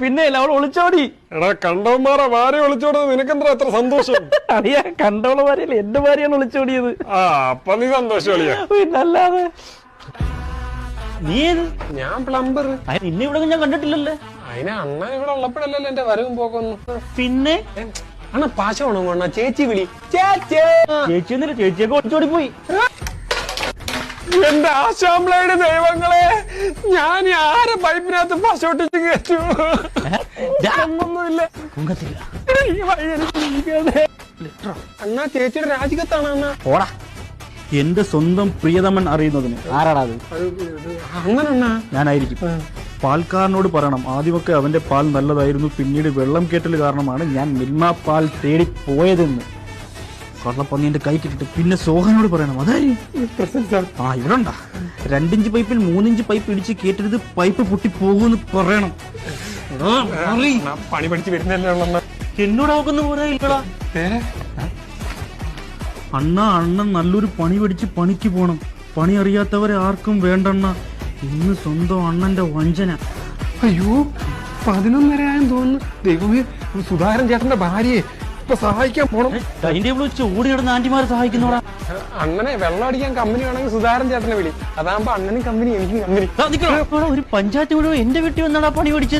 പിന്നെ അവൾ ഒളിച്ചോടി. എടാ കണ്ടവന്മാരെ ഭാര്യ ഒളിച്ചോടുന്നത് നിനക്കെന്താ അത്ര സന്തോഷം? അറിയാ, കണ്ടവളെ ഭാര്യയല്ല, എന്റെ ഭാര്യയാണ് ഒളിച്ചോടിയത്. ആ അപ്പൊ നീ സന്തോഷമളിയാ. പിന്നല്ലാതെ. നീ ഏത്? ഞാൻ പ്ലംബർ. നിന്നെ ഇവിടെ ഞാൻ കണ്ടിട്ടില്ലല്ലേ? അതിന് അണ്ണ ഇവിടെ ഉള്ളപ്പോഴല്ലല്ലോ എന്റെ വരവും പോക്കൊന്നും. പിന്നെ അണ്ണ പാശമാണോ അണ്ണ? ചേച്ചി വിളി. ചേച്ചി ചേച്ചിയൊന്നുമില്ല, ചേച്ചിയൊക്കെ ഒളിച്ചോടി പോയി. എന്റെ ആശാമ്ലയുടെ ദൈവങ്ങളെ, ഞാൻ ആരെ പൈപ്പിനകത്ത് പശോട്ടിച്ച് കയറ്റു? ഒന്നുമില്ല. അണ്ണാ ചേച്ചിയുടെ രാജികത്താണ് അണ്ണ. ഓടാ, എന്റെ സ്വന്തം പ്രിയതമൻ അറിയുന്നതിന് ആരാടാ അത്? അങ്ങനെ ഞാനായിരിക്കും. പാൽക്കാരനോട് പറയണം, ആദ്യമൊക്കെ അവന്റെ പാൽ നല്ലതായിരുന്നു, പിന്നീട് വെള്ളം കേട്ടൽ കാരണമാണ് ഞാൻ മിൽമ പാൽ തേടി പോയതെന്ന്. കള്ളപ്പന്നി എന്റെ കൈ കിട്ടിട്ട് പിന്നെ സോഹനോട് പറയണം. അതായി ആ ഇവിടെ ഉണ്ടാ 2 ഇഞ്ച് പൈപ്പിൽ 3 ഇഞ്ച് പൈപ്പ് ഇടിച്ച് കേട്ടരുത്, പൈപ്പ് പൊട്ടി പോകുമെന്ന് പറയണം. പണി പഠിച്ച് വരുന്നല്ലേ ഉള്ള. എന്നോട് അവക്കൊന്ന് പോരാ. അണ്ണൻ നല്ലൊരു പണി പഠിച്ച് പണിക്ക് പോണം. പണി അറിയാത്തവരെ ആർക്കും വേണ്ടണ്ണ. ഇന്ന് സ്വന്തം അണ്ണന്റെ വഞ്ചന. അയ്യോ 11:30 ആയെന്ന് തോന്നുന്നു. ദൈവമേ, സുധാകരൻ ചേട്ടന്റെ ഭാര്യയെ ഇപ്പൊ സഹായിക്കാൻ പോണം. ഡൈനിങ് ടേബിൾ വെച്ച് ഓടി കിടന്ന് ആന്റിമാരെ സഹായിക്കുന്നോടാ. അണ്ണനെ വെള്ളം അടിക്കാൻ കമ്പനി വേണമെങ്കിൽ സുധാകരൻ ചേട്ടനെ വിളി. അതാകുമ്പോ അണ്ണനും കമ്പനി എനിക്കും കമ്പനി. ഒരു പഞ്ചായത്ത് മുഴുവൻ എന്റെ വീട്ടിൽ വന്നാടാ പണി പഠിച്ചത്.